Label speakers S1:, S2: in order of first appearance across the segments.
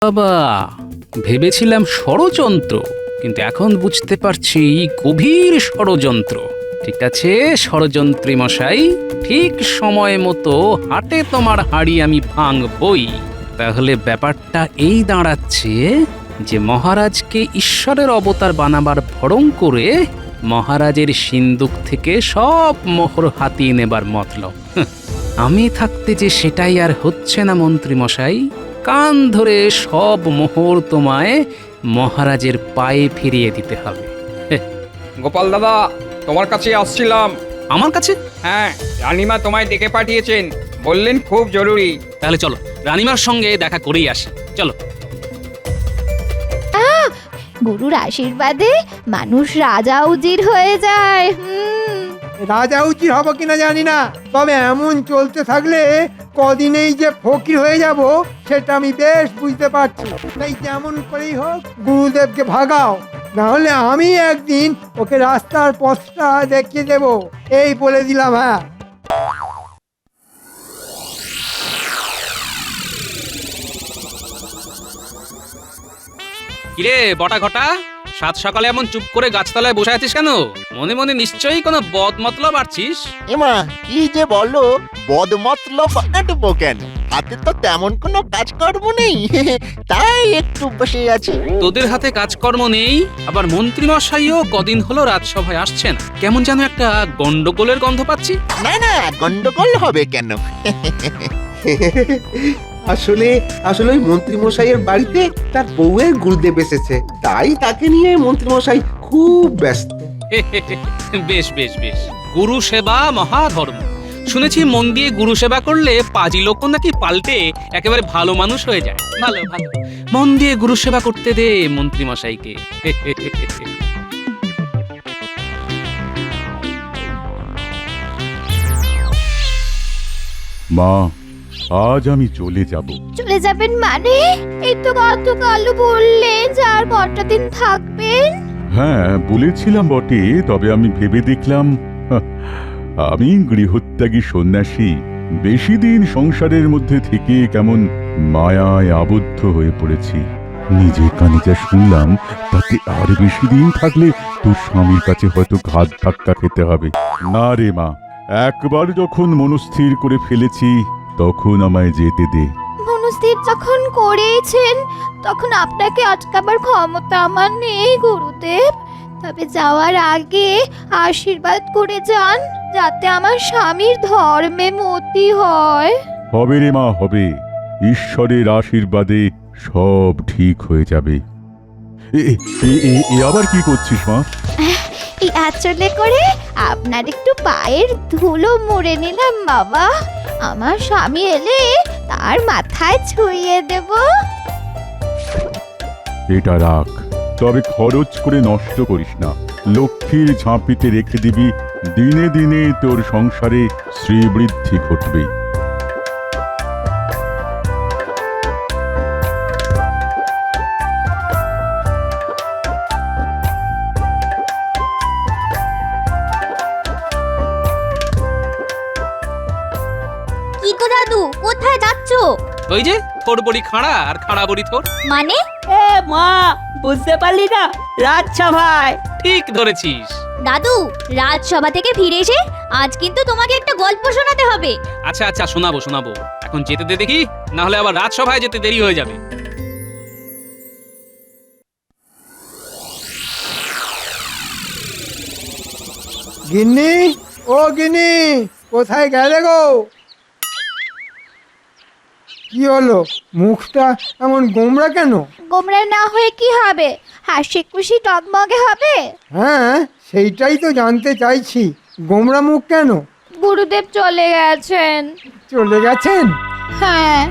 S1: বাবা, ভেবেছিলাম ষড়যন্ত্র, কিন্তু এখন বুঝতে পারছি গভীর ষড়যন্ত্র। ঠিক আছে ষড়যন্ত্রী মশাই, ঠিক সময় মতো হাটে তোমার হাড়ি আমি ভাঙবই। তাহলে ব্যাপারটা এই দাঁড়াচ্ছে যে মহারাজকে ঈশ্বরের অবতার বানাবার ভড়ং করে মহারাজের সিন্দুক থেকে সব মোহর হাতিয়ে নেবার মতলব। আমি থাকতে যে সেটাই আর হচ্ছে না মন্ত্রী মশাই। কান ধরে সব মোহর তোমায় মহারাজের পায়ে ফিরিয়ে দিতে হবে।
S2: গোপাল দাদা, তোমার কাছে আসছিলাম।
S1: আমার কাছে?
S2: হ্যাঁ, রানীমা তোমায় ডেকে পাঠিয়েছেন, বললেন খুব জরুরি।
S1: তাহলে চলো, রানীমার সঙ্গে দেখা করেই আসি, চলো।
S3: গুরুর আশীর্বাদে মানুষ রাজা উজির হয়ে যায়।
S4: রাজা উচিত হব কিনা জানি না, তবে এমন চলতে থাকলে কদিনেই যে ফকির হয়ে যাব সেটা আমি বেশ বুঝতে পারছি। তাই যেমন করেই হোক গুরুদেবকে ভাগাও, না হলে আমি একদিন ওকে রাস্তার পথটা দেখিয়ে দেব, এই বলে দিলাম। হ্যাঁ,
S1: কিরে বটা ঘটা, সাত সকালে এমন চুপ করে গাছতলায় বসে আছিস কেন? মনে মনে নিশ্চয়ই কোনো বদ মতলব আছিস।
S5: এমা কি যে বলো, বদমতলব আটবো কেন? হাতে তো তেমন কোনো কাজকর্ম নেই, তাই একটু বসে আছি।
S1: তোদের হাতে কাজকর্ম নেই, আবার মন্ত্রী মশাইও কদিন হলো রাজসভায় আসছেন। কেমন যেন একটা গন্ডগোলের গন্ধ পাচ্ছি।
S5: না না, গন্ডগোল হবে কেন?
S6: আসলে আসলে ওই মন্ত্রীমশাইয়ের বাড়িতে তার বউয়ের গুরুদেব এসেছে, তাই তাকে নিয়ে মন্ত্রীমশাই খুব ব্যস্ত।
S1: বেশ বেশ বেশ, গুরু সেবা মহাধর্ম। শুনেছি মন দিয়ে গুরু সেবা করলে পাজি লোক নাকি পাল্টে একেবারে ভালো মানুষ হয়ে যায়। ভালো ভালো, মন দিয়ে গুরু সেবা করতে দে মন্ত্রী মশাইকে।
S7: মা, আজ আমি চলে যাব।
S3: চলে যাবেন মানে? এই তো গতকাল বললেন যে আর কটা দিন থাকবেন।
S7: হ্যাঁ বলেছিলাম বটে, তবে আমি ভেবে দেখলাম আমি গৃহত্যাগী সন্ন্যাসী, বেশি দিন সংসারের মধ্যে থেকে কেমন মায়ায় আবদ্ধ হয়ে পড়েছি। নিজে কানে যা শুনলাম তাতে আর বেশি দিন থাকলে তোর স্বামীর কাছে হয়তো ঘাত ধাক্কা খেতে হবে। না রে মা, একবার যখন মনস্থির করে ফেলেছি তখন আমায় যেতে দে।
S3: মনস্থির যখন করেছেন তখন আপনাকে আটকাবার ক্ষমতা আমার নেই গুরুদেব। তবে যাওয়ার আগে আশীর্বাদ করে যান যাতে আমার স্বামীর ধর্মে মতি হয়।
S7: হবে রে মা, হবে। ঈশ্বরের আশীর্বাদে সব ঠিক হয়ে যাবে। আবার কি করছিস মা?
S3: এই আঁচলে করে আপনার একটু পায়ের ধুলো মুড়ে নিলাম বাবা। আমার স্বামী এলে তার মাথায় ছুঁয়ে দেব।
S7: এটা রাখ, তবে খরচ করে নষ্ট করিস না। লক্ষ্মীর ঝাঁপিতে রেখে দিবি, দিনে দিনে তোর সংসারে শ্রীবৃদ্ধি ঘটবে।
S3: কি গো দাদু, কোথায় যাচ্ছো?
S1: ওই যে থোর বড়ি খাড়া আর খাড়া বড়ি থোর।
S3: মানে?
S8: এ মা, বুঝতে পারলি না? রাজসভায়।
S1: ঠিক ধরেছিস।
S3: দাদু, রাজসভা থেকে ফিরে এসে আজ কিন্তু তোমাকে একটা গল্প শোনাতে হবে।
S1: আচ্ছা আচ্ছা, শোনাবো শোনাবো, এখন যেতে দে দেখি, না হলে আবার রাজসভায় যেতে দেরি হয়ে যাবে।
S4: গিন্নি, ও গিন্নি, কোথায় গেলে গো? কি হলো, মুখটা এমন গোমড়া কেন?
S3: গোমরা না হয়ে কি হবে, হাসি খুশি টকমগে হবে।
S4: হ্যাঁ, সেইটাই তো জানতে চাইছি, গোমড়া মুখ কেন?
S3: গুরুদেব চলে গেছেন।
S4: চলে গেছেন?
S3: হ্যাঁ,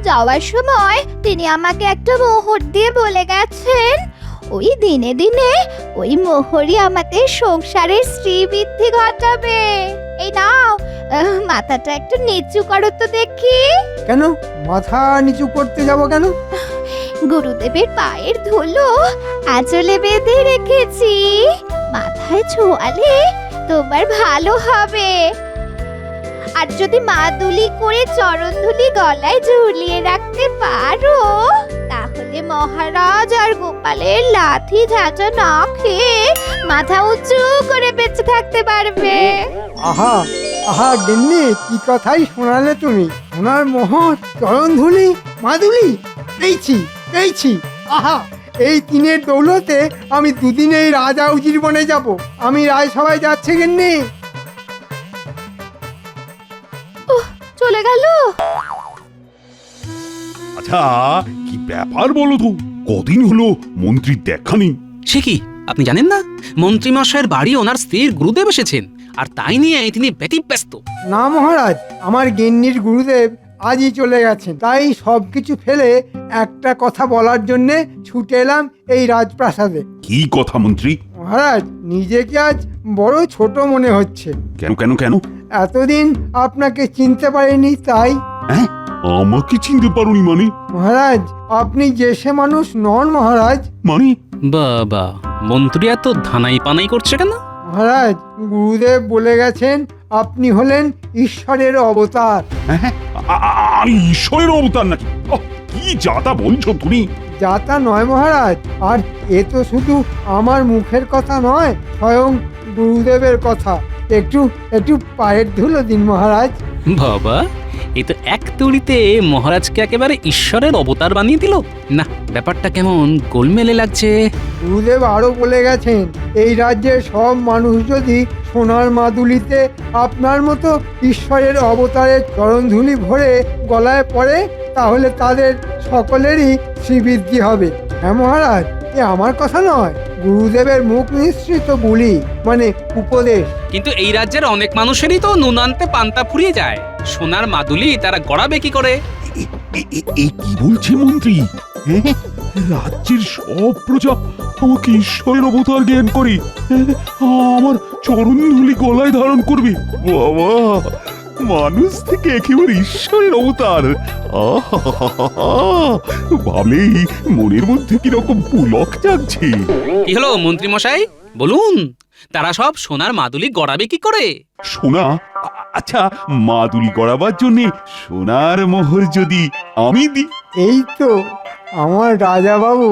S3: যাওয়ার সময় তিনি আমাকে একটা মোহর দিয়ে বলে গেছেন, ওই দিনে দিনে ওই মোহরই আমাদের সংসারের শ্রীবৃদ্ধি ঘটাবে। এই নাও, মাথাটা একটু নিচু করো তো দেখি।
S4: কেন মাথা নিচু করতে যাব কেন?
S3: গুরুদেবের পায়ের ধুলো আঁচলে বেঁধে রেখেছি, মাথায় ছোঁয়ালে তোমার ভালো হবে। আর যদি মাদুলি করে চরণ ধুলি গলায় ঝুলিয়ে রাখতে পারো তাহলে মহারাজ আর গোপালের লাঠি ঝাঁটা না খেয়ে মাথা উঁচু করে বেঁচে থাকতে পারবে।
S4: আহা আহা গিন্নি, কি কথাই শোনালে তুমি। সোনার মোহর, চরণধুলি, মাদুলি পেয়েছি পেয়েছি। আহা, এই তিনের দৌলতে আমি দুদিনেই রাজা উজির বনে যাব। আমি রাজসভায় যাচ্ছে গিন্নি।
S3: চলে গেল।
S9: আচ্ছা, কি ব্যাপার বলো তো? কদিন হলো মন্ত্রীর দেখা নেই।
S1: সে কি, আপনি জানেন না মন্ত্রীমশাইয়ের বাড়ি ওনার স্ত্রীর গুরুদেব এসেছেন, আর তাই নিয়ে তিনি ব্যতিব্যস্ত।
S4: না মহারাজ, আমার গিন্নির গুরুদেব আজই চলে গেছেন। তাই সবকিছু ফেলে একটা কথা বলার জন্যে ছুটে এলাম এই রাজপ্রাসাদে।
S9: কি কথা মন্ত্রী?
S4: মহারাজ, নিজেকে আজ বড় ছোট মনে হচ্ছে।
S9: কেন কেন কেন?
S4: এতদিন আপনাকে চিনতে পারিনি তাই।
S9: হ্যাঁ, আমাকে চিনতে পারোনি মানে?
S4: মহারাজ, আপনি যে সে মানুষ নন মহারাজ।
S9: মানে
S1: বাবা, মন্ত্রী এত ধানাই পানাই করছে কেন?
S4: মহারাজ, গুরুদেব বলে গেছেন আপনি হলেন ঈশ্বরের অবতার।
S9: হ্যাঁ, আমি ঈশ্বরের অবতার নাকি? ওহ, কি যাতা বলছো তুমি?
S4: যাতা নয় মহারাজ, আর এ তো শুধু আমার মুখের কথা নয়, স্বয়ং গুরুদেবের কথা। একটু একটু পায়ের ধুলো দিন মহারাজ।
S1: বাবা, এই তো এক তুড়িতে মহারাজকে একেবারে ঈশ্বরের অবতার বানিয়ে দিল। না, ব্যাপারটা কেমন গোলমেলে লাগছে।
S4: গুরুদেব আরো বলে গেছেন, এই রাজ্যের সব মানুষ যদি সোনার মাদুলিতে আপনার মতো ঈশ্বরের অবতারের চরণধুলি ভরে গলায় পড়ে, তাহলে তাদের সকলেরই শ্রীবৃদ্ধি হবে। হ্যাঁ মহারাজ, এ আমার কথা নয়, গুরুদেবের মুখ নিঃসৃত বুলি, মানে উপদেশ।
S1: কিন্তু এই রাজ্যের অনেক মানুষেরই তো নুন আনতে পান্তা ফুরিয়ে যায়। সোনার মাদুলি তারা গড়াবে কি করে?
S9: এই কি বলছে মন্ত্রী? হ্যাঁ, রাজ্যের সব প্রজা আমাকে ঈশ্বরের অবতার জ্ঞান করে, হ্যাঁ, আমার চরণধুলি গলায় ধারণ করবে। বাবা, মানুষ থেকে একেবারে ঈশ্বরের অবতার। ভাবলেই মনের মধ্যে কিরকম পুলক জাগছে।
S1: কি হলো মন্ত্রী মশাই, বলুন, তারা সব সোনার মাদুলি গড়াবে কি করে?
S9: সোনা? আচ্ছা, মাদুলি গড়াবার জন্য সোনার মোহর যদি আমি দিই?
S4: এই তো আমার রাজা বাবু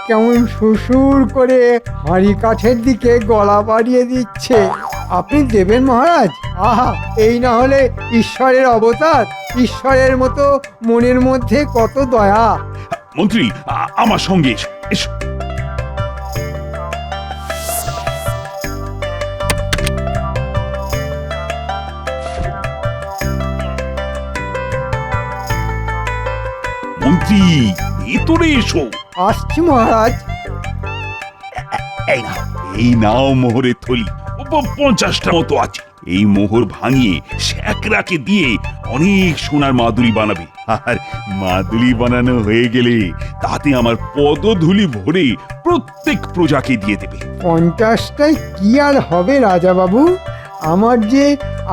S4: কেমন সুসুর করে হাঁড়ি কাঠের দিকে গলা বাড়িয়ে দিচ্ছে। আপনি দেবেন মহারাজ? আহা, এই না হলে ঈশ্বরের অবতার। ঈশ্বরের মতো মনের মধ্যে কত দয়া।
S9: মন্ত্রী, আমার সঙ্গে এসো, এসো। মন্ত্রী, ভেতরে এসো।
S4: আসছি মহারাজ।
S9: এই নাও মোহরের থলি। 50টা মতো আছে। এই মোহর ভাঙিয়ে শ্যাকরাকে দিয়ে অনেক সোনার মাদুলি বানাবে, আর মাদুলি বানানো হয়ে গেলে তাতে আমার পদধূলি ভরে প্রত্যেক প্রজাকে দিয়ে দেবে।
S4: 50টায় কি আর হবে রাজা বাবু, আমার যে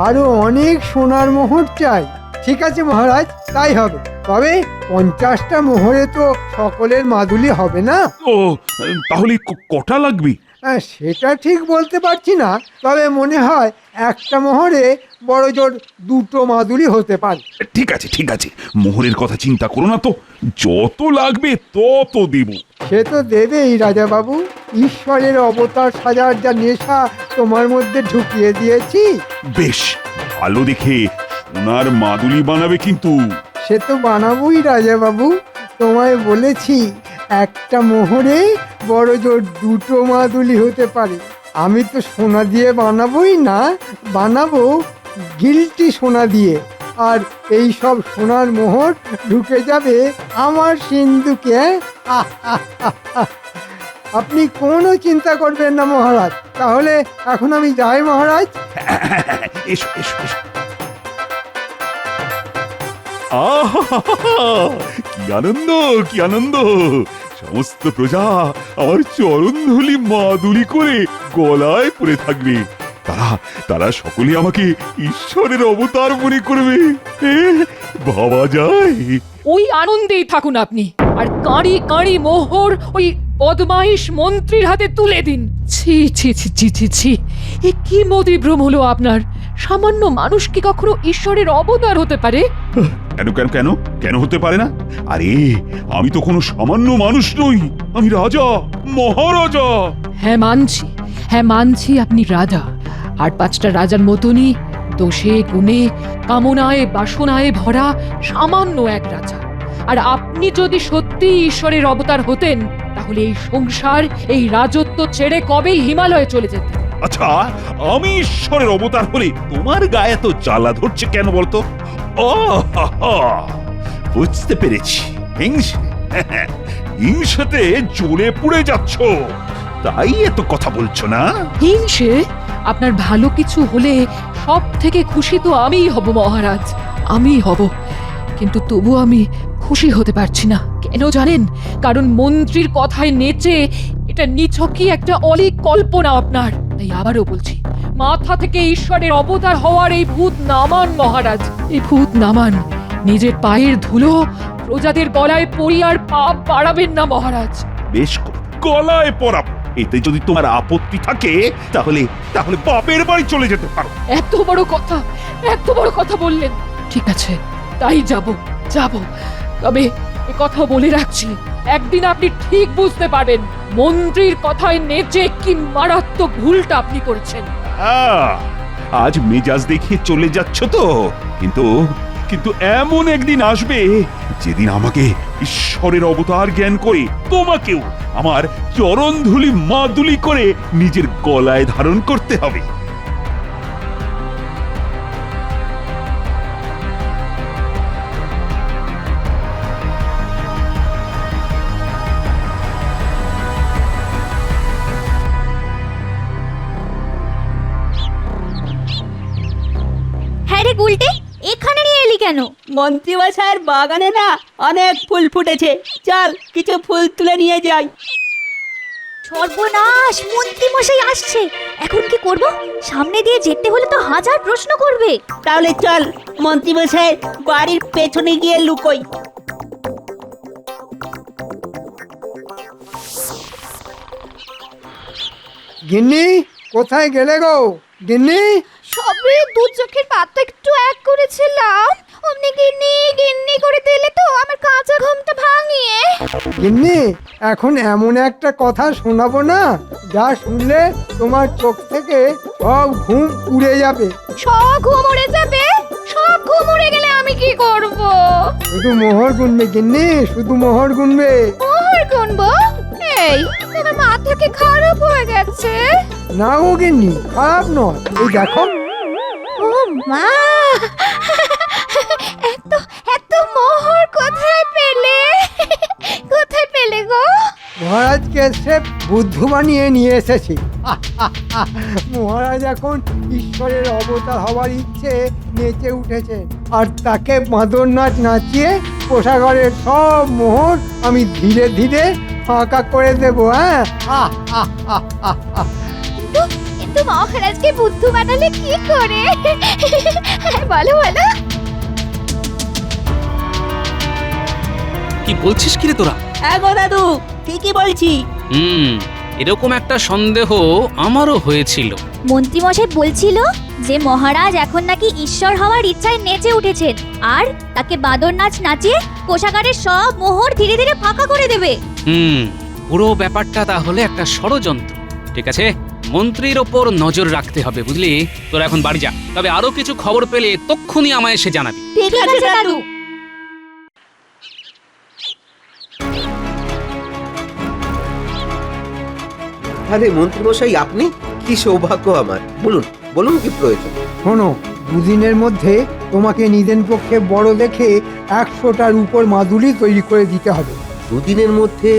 S4: আরো অনেক সোনার মোহর চাই। ঠিক আছে মহারাজ, তাই হবে। তবে 50টা মোহরে তো সকলের মাদুলি হবে না।
S9: ও, তাহলে কটা লাগবে?
S4: সেটা ঠিক বলতে পারছি না, তবে মনে হয় একটা মোহরে বড় জোর 2টো মাদুলি হতে পারে।
S9: ঠিক আছে ঠিক আছে, মোহরের কথা চিন্তা করো না তো, যত লাগবে তত দেব।
S4: সে তো দেবেই রাজা বাবু। ঈশ্বরের অবতার সাজার যা নেশা তোমার মধ্যে ঢুকিয়ে দিয়েছি।
S9: বেশ, ভালো দেখে সোনার মাদুলি বানাবে কিন্তু।
S4: সে তো বানাবোই রাজা বাবু, তোমায় বলেছি একটা মোহরে বড় জোর 2টো মাদুলি হতে পারে। আমি তো সোনা দিয়ে বানাবোই না, বানাবো গিলটি সোনা দিয়ে। আর এই সব সোনার মোহর ঢুকে যাবে আমার সিন্ধুকে। আপনি কোনো চিন্তা করবেন না মহারাজ। তাহলে এখন আমি যাই মহারাজ।
S9: এসো এসো এসো। আহা, কি আনন্দ কি আনন্দ! সমস্ত প্রজা আমার চরণধুলি মাদুলি করে গলায় পরে থাকবে। তারা তারা সকলে আমাকে ঈশ্বরের অবতার মনে করবে। ভাবা যায়?
S10: ওই আনন্দেই থাকুন আপনি, আর কাঁড়ি কাঁড়ি মোহর ওই বদমাইশ মন্ত্রীর হাতে তুলে দিন। ছি ছি ছি ছি ছি ছি, এ কি মোদি ভ্রম হলো আপনার? সামান্য মানুষ কি কখনো ঈশ্বরের অবতার হতে পারে?
S9: কেন কেন কেন কেন হতে পারে না? আরে আমি তো কোনো সামান্য মানুষ নই, আমি রাজা, মহারাজা।
S10: হ্যাঁ মানছি আপনি রাজা, আর 5টা রাজার মতনই দোষে গুণে কামনায় বাসনায় ভরা সামান্য এক রাজা। আর আপনি যদি সত্যি ঈশ্বরের অবতার হতেন তাহলে এই সংসার এই রাজত্ব ছেড়ে কবেই হিমালয়ে চলে যেতেন।
S9: আচ্ছা, আমি ঈশ্বরের অবতার হলে তোমার গায়ে তো জ্বালা ধরছে কেন বলতো? ও হা হা, বুঝতে পেরেছি, হিংসাতে জ্বলে পুড়ে যাচ্ছ, তাই এত কথা বলছো না?
S10: হিংসে? আপনার ভালো কিছু হলে সব থেকে খুশি তো আমিই হব মহারাজ, আমিই হব। কিন্তু তবু আমি খুশি হতে পারছি না। কেন জানেন? কারণ মন্ত্রীর কথায় নেচে এটা নিছকই একটা অলীক কল্পনা আপনার। তাই আবারও বলছি, মাথা থেকে ঈশ্বরের অবতার হওয়ার এই ভূত নামান মহারাজ, এই ভূত নামান। নিজের পায়ের ধুলো প্রজাদের গলায় পরি আর পাপ বাড়াবেন না মহারাজ।
S9: বেশ, গলায় পরাবো। এতে যদি তোমার আপত্তি থাকে তাহলে তাহলে বাপের বাড়ি চলে যেতে পারো।
S10: এত বড় কথা বললেন। ঠিক আছে, তাই যাব। তবে এ কথা বলে রাখছি, একদিন আপনি ঠিক বুঝতে পারবেন মন্ত্রীর কথায় নেচে কি মারাত্মক ভুলটা আপনি করেছেন।
S9: আজ মেজাজ দেখিয়ে চলে যাচ্ছ তো, কিন্তু কিন্তু এমন একদিন আসবে যেদিন আমাকে ঈশ্বরের অবতার জ্ঞান করে তোমাকেও আমার চরণধুলি মাদুলি করে নিজের গলায় ধারণ করতে হবে।
S3: হ্যাঁ রে গুলটে, এখানে নিয়ে এলি কেন?
S8: মন্ত্রীমশাইয়ের বাগানে না অনেক ফুল ফুটেছে, চল কিছু ফুল তুলে নিয়ে যাই।
S3: সর্বনাশ, মন্ত্রী মশাই আসছে। এখন কি করব? সামনে দিয়ে যেতে হলে তো হাজার প্রশ্ন করবে।
S8: তাহলে চল মন্ত্রীমশাইয়ের বাড়ির পেছনে গিয়ে লুকোই।
S4: গিন্নি, কোথায় গেলে গো গিন্নি?
S3: সবে দু চোখের পাতা একটু এক করেছিলাম, অমনি গিন্নি গিন্নি করে দিলে তো আমার কাঁচা ঘুমটা ভাঙিয়ে।
S4: গিন্নি, এখন এমন একটা কথা শোনাবো না, যা শুনলে তোমার চোখ থেকে সব ঘুম উড়ে যাবে।
S3: সব ঘুম উড়ে যাবে? সব ঘুম উড়ে গেলে আমি কি করব?
S4: শুধু মোহর গুনবে গিন্নি, শুধু মোহর গুনবে।
S3: মোহর গুনবো? এই, তোমার মাথা কি খারাপ হয়ে গেছে?
S4: না গো গিন্নি, খারাপ নয়, এই দেখো।
S3: ও মা, এত মোহর কোথায় পেলে? কোথায় পেলে গো?
S4: মহারাজকে সে বুদ্ধ বানিয়ে নিয়ে এসেছি। মহারাজ এখন ঈশ্বরের অবতার হওয়ার ইচ্ছে নেচে উঠেছেন, আর তাকে মাদর নাচ নাচিয়ে কোষাগারের সব মোহর আমি ধীরে ধীরে ফাঁকা করে দেবো। হ্যাঁ,
S3: কিন্তু মহারাজকে বুদ্ধ বানালে কি করে? বলো বলো।
S1: কি বলছিস কি রে তোরা?
S8: গো দাদু, ঠিকই বলছি।
S1: এরকম একটা সন্দেহ আমারও হয়েছিল।
S3: মন্ত্রী মশাই বলছিল যে মহারাজ এখন নাকি ঈশ্বর হওয়ার ইচ্ছায় নেচে উঠেছেন, আর তাকে বাদর নাচ নাচিয়ে কোষাগারের সব মোহর ধীরে ধীরে ফাঁকা করে দেবে।
S1: পুরো ব্যাপারটা তাহলে একটা ষড়যন্ত্র। ঠিক আছে, মন্ত্রীর ওপর নজর রাখতে হবে, বুঝলি? তোরা এখন বাড়ি যা, তবে আরো কিছু খবর পেলে তক্ষুনি আমায় এসে জানাবি।
S3: ঠিক আছে দাদু।
S6: আরে মন্ত্রীমশাই, আপনি? কি সৌভাগ্য আমার! বলুন বলুন, কি প্রয়োজন?
S4: শোনো, দুদিনের মধ্যে তোমাকে নিদেন পক্ষে বড় দেখে 100টার উপর মাদুলি তৈরি করে দিতে হবে।
S6: দুদিনের মধ্যে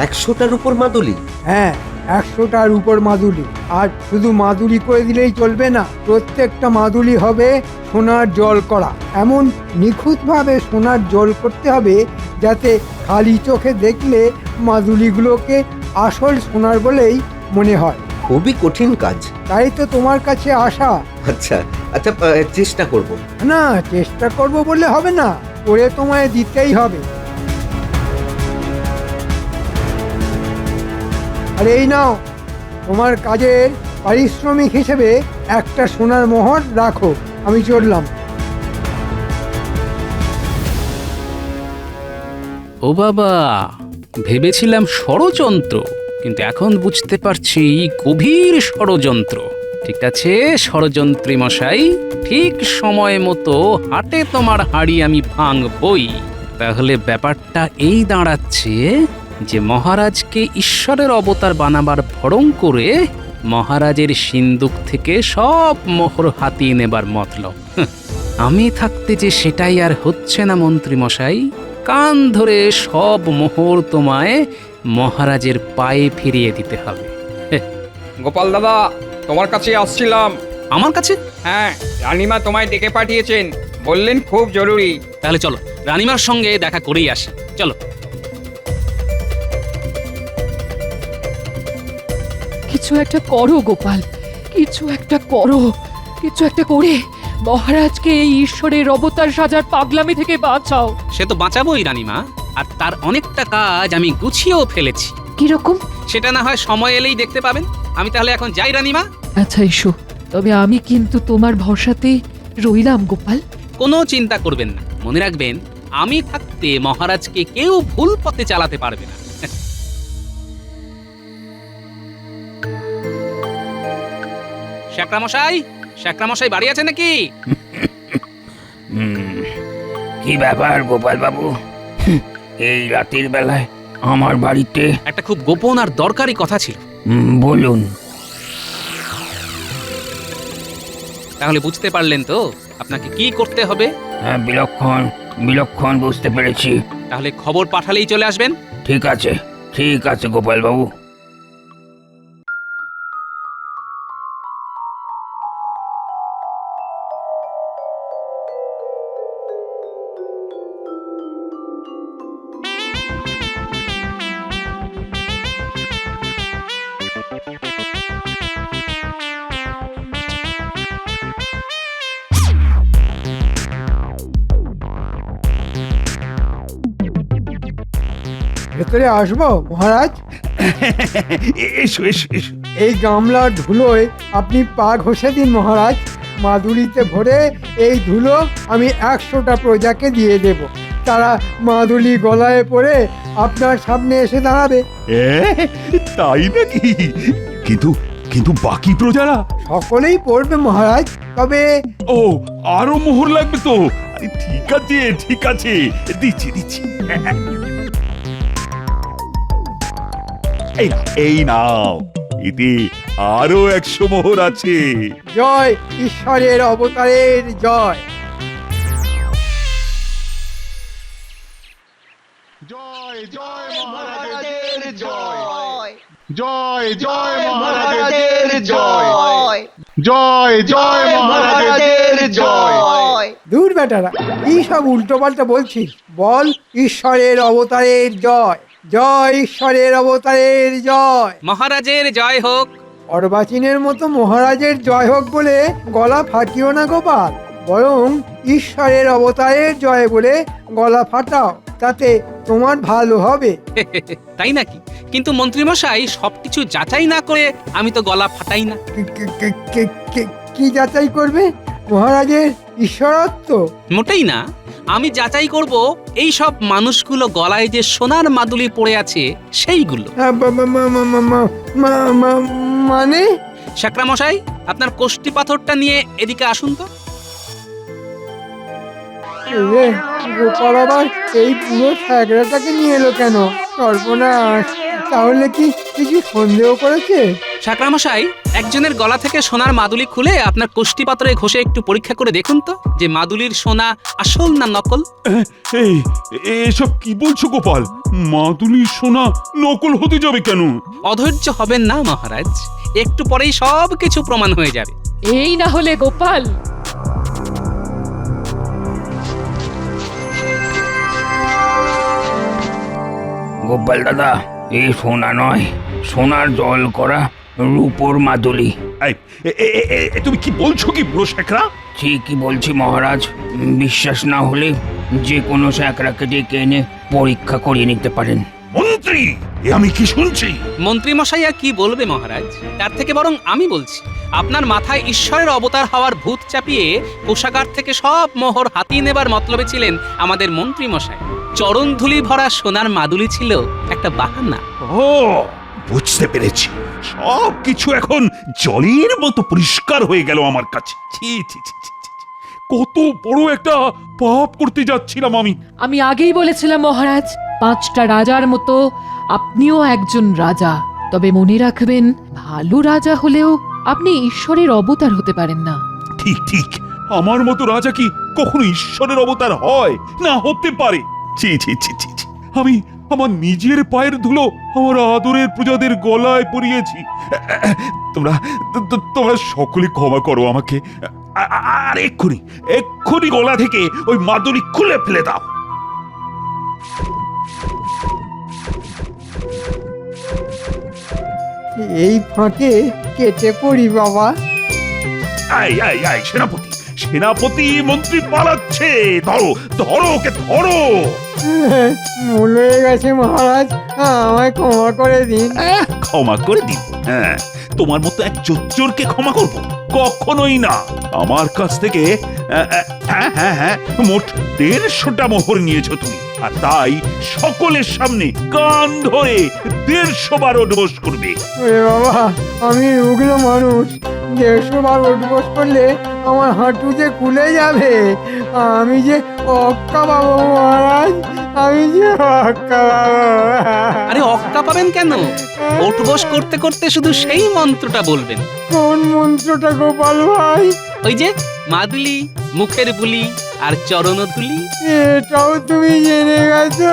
S6: 100টার উপর মাদুলি?
S4: হ্যাঁ, 100টার উপর মাদুলি। আর শুধু মাদুলি করে দিলেই চলবে না, প্রত্যেকটা মাদুলি হবে সোনার জল করা। এমন নিখুঁতভাবে সোনার জল করতে হবে যাতে খালি চোখে দেখলে মাদুলিগুলোকে আসল সোনার বলেই মনে হয়।
S6: খুবই কঠিন কাজ।
S4: তাই তো তোমার কাছে আসা।
S6: আচ্ছা আচ্ছা, চেষ্টা করব।
S4: না, চেষ্টা করব বললে হবে না, করে তোমায় দিতেই হবে। আর এই নাও, তোমার কাজের পারিশ্রমিক হিসেবে একটা সোনার মোহর রাখো। আমি চললাম।
S1: ও বাবা, ভেবেছিলাম ষড়যন্ত্র, কিন্তু এখন বুঝতে পারছি গভীর ষড়যন্ত্র। ঠিক আছে ষড়যন্ত্রী মশাই, ঠিক সময় মতো হাটে তোমার হাড়ি আমি ভাঙবই। তাহলে ব্যাপারটা এই দাঁড়াচ্ছে যে মহারাজকে ঈশ্বরের অবতার বানাবার ভড়ং করে মহারাজের সিন্দুক থেকে সব মোহর হাতিয়ে নেবার মতলব। আমি থাকতে যে সেটাই আর হচ্ছে না মন্ত্রী মশাই। কান ধরে সব মোহর তোমায় মহারাজের পায়ে ফিরিয়ে দিতে হবে।
S2: গোপাল দাদা, তোমার কাছে আসছিলাম।
S1: আমার কাছে?
S2: হ্যাঁ, রানীমা তোমায় ডেকে পাঠিয়েছেন, বললেন খুব জরুরি।
S1: তাহলে চলো রানীমার সঙ্গে দেখা করেই আসি, চলো।
S10: কিছু একটা করো গোপাল, কিছু একটা করো, কিছু একটা করে মহারাজকে এই ঈশ্বরের অবতার সাজার পাগলামি থেকে বাঁচাও।
S1: সে তো বাঁচাবোই রানীমা, আর তার অনেকটা কাজ আমি গুছিয়েও ফেলেছি।
S10: কিরকম?
S1: সেটা না হয় সময় এলেই দেখতে পাবেন। আমি তাহলে এখন যাই রানীমা।
S10: আচ্ছা এসো, তবে আমি কিন্তু তোমার ভরসাতে রইলাম গোপাল।
S1: কোনো চিন্তা করবেন না, মনে রাখবেন আমি থাকতে মহারাজকে কেউ ভুল পথে চালাতে পারবে না। শ্যাকরামশাই, শ্যাকরামশাই বাড়ি আছে নাকি?
S11: কি ব্যাপার গোপাল বাবু, এই রাতের বেলায় আমার বাড়িতে?
S1: একটা খুব গোপন আর দরকারি কথা ছিল।
S11: বলুন।
S1: তাহলে বুঝতে পারলেন তো আপনাকে কি করতে হবে?
S11: হ্যাঁ, বিলক্ষণ বুঝতে পেরেছি।
S1: তাহলে খবর পাঠালেই চলে আসবেন।
S11: ঠিক আছে, ঠিক আছে গোপাল বাবু।
S4: ভেতরে আসবো মহারাজ?
S9: এসো এসো এসো।
S4: এই গামলার ধুলোয় আপনি পা ঘষে দিন মহারাজ। মাদুলিতে ভরে এই ধুলো আমি 100টা প্রজাকে দিয়ে দেব। তারা মাদুলি গলায় পরে আপনার সামনে এসে দাঁড়াবে।
S9: তাই নাকি? কিন্তু কিন্তু বাকি প্রজারা?
S4: সকলেই পড়বে মহারাজ, তবে
S9: ও, আরো মোহর লাগবে তো? আরে ঠিক আছে ঠিক আছে, দিচ্ছি দিচ্ছি। এই নাও, এতে আরো 100 মোহর আছে।
S4: জয় ঈশ্বরের অবতারের জয়।
S7: জয় জয় মহারাজের জয়, জয় জয় মহারাজের জয়, জয় জয় মহারাজের জয়।
S4: দূর বেটারা, কি সব উল্টো পাল্টা বলছিস? বল ঈশ্বরের অবতারের জয়, জয় ঈশ্বরের অবতারের জয়।
S1: মহারাজের জয় হোক।
S4: অর্বাচীনের মতো মহারাজের জয় হোক বলে গলা ফাটিও না গোপাল, বরং ঈশ্বরের অবতারের জয় বলে গলা ফাটাও, তাতে তোমার ভালো হবে।
S1: তাই নাকি? কিন্তু মন্ত্রীমশাই, সবকিছু যাচাই না করে আমি তো গলা ফাটাই না।
S4: কি যাচাই করবে? মহারাজের ঈশ্বরত্ব?
S1: মোটেই না। আমি যাচাই করব এই সব মানুষগুলো গলায় যে সোনার মাদুলি পড়ে আছে সেইগুলো।
S4: মানে?
S1: শ্যাকরামশাই, আপনার কোষ্ঠী পাথরটা নিয়ে এদিকে আসুন তো।
S4: গোপাল আবার এই পুরো স্যাগরাটাকে নিয়ে এলো কেন? সর্বনাশ! তাহলে কি কিছু সন্দেহ করেছে?
S1: শ্যাকরামশাই, একজনের গলা থেকে সোনার মাদুলি খুলে আপনার কোষ্ঠী পাথরে ঘষে একটু পরীক্ষা করে দেখুন তো যে মাদুলির সোনা আসল না নকল।
S9: এই এসব কি বলছো গোপাল? মাদুলির সোনা নকল হতে যাবে কেন?
S1: অধৈর্য হবেন না মহারাজ, একটু পরেই সব কিছু প্রমাণ হয়ে যাবে।
S10: এই না হলে গোপাল।
S11: গোপাল দাদা, এই সোনা নয়, সোনার জল করা রূপোর মাদুলি।
S9: তুমি কি বলছো কি বুড়ো শ্যাকরা?
S11: ঠিকই বলছি মহারাজ। বিশ্বাস না হলে যে কোনো শ্যাকরাকে ডেকে এনে পরীক্ষা করিয়ে নিতে পারেন।
S9: মন্ত্রী, এ আমি কি শুনছি?
S1: মন্ত্রী মশাই আর কি বলবে মহারাজ, তার থেকে বরং আমি বলছি। আপনার মাথায় ঈশ্বরের অবতার হওয়ার ভূত চাপিয়ে কোষাগার থেকে সব মোহর হাতিয়ে নেবার মতলবে ছিলেন আমাদের মন্ত্রী মশাই। চরণধুলি ভরা সোনার মাদুলি ছিল একটা বাহানা।
S9: ও বুঝতে পেরেছি, সব কিছু এখন জলের মতো পরিষ্কার হয়ে গেল আমার কাছে। ছি ছি ছি ছি ছি, ছি। কত বড় একটা পাপ করতে যাচ্ছিলাম আমি।
S10: আমি আগেই বলেছিলাম মহারাজ, 5টা রাজার মতো আপনিও একজন রাজা। তবে মনে রাখবেন, ভালো রাজা হলেও আপনি ঈশ্বরের অবতার হতে পারেন না।
S9: ঠিক ঠিক, আমার মতো রাজা কি কখনো ঈশ্বরের অবতার হয়? না হতে পারে। ছি ছি ছি ছি ছি। আমি আমার নিজের পায়ের ধুলো আমার আদরের প্রজাদের গলায় পরিয়েছি। তোমরা তোমরা সকলে ক্ষমা করো আমাকে। আর এক্ষুনি এক্ষুনি গলা থেকে ওই মাদুলি খুলে ফেলে দাও।
S4: এই ফাঁকে কেটে পড়ি বাবা।
S9: আই আই আই, সেনাপতি সেনাপতি, মন্ত্রী পালাচ্ছে। ধরো ধরো ওকে, ধরো।
S4: ভুল হয়ে গেছে মহারাজ, আমায় ক্ষমা করে দিন।
S9: ক্ষমা করে দিন? হ্যাঁ, তোমার মতো এক চোরকে ক্ষমা করব? কখনোই না। আমার কাছ থেকে হ্যাঁ হ্যাঁ হ্যাঁ মোট 150টা মোহর নিয়েছো তুমি, আর তাই সকলের সামনে কান ধরে 150 বার উঠবোস করবে।
S4: ওরে বাবা, আমি রুগ্ন মানুষ, 150 বার উঠবোস করলে আমার হাঁটু যে খুলে যাবে। আমি যে অক্কা পাবো মহারাজ, আমি যে অক্কা পাবো।
S1: আরে অক্কা পাবেন কেন? ওঠবস করতে করতে শুধু সেই মন্ত্রটা বলবেন।
S4: কোন মন্ত্রটা গোপাল ভাই?
S1: ওই যে মাদুলি, মুখের বুলি আর চরণধুলি।
S4: এটাও তুমি জেনে গেছো?